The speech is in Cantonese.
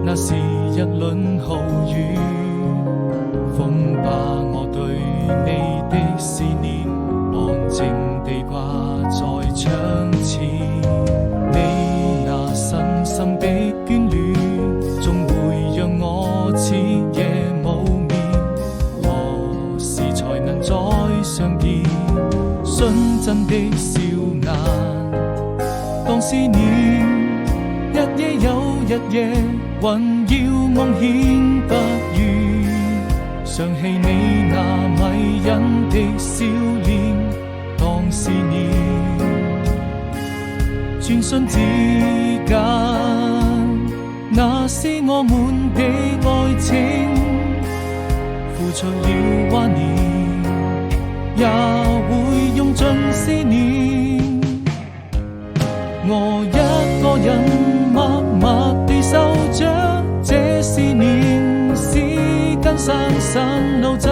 那是一輪豪雨，風把我對你的思念安靜地掛在窗前。你那深深的眷戀，總會讓我徹夜無眠。何時才能再相見？純真的笑顏，當思念一夜又一夜，還要夢顯不渝，想起你那迷人的笑臉，當思念。轉瞬之間，那是我們的愛情，付出了懷念，也會用盡思念。我一個人默默地守着這思念，時間散散路走。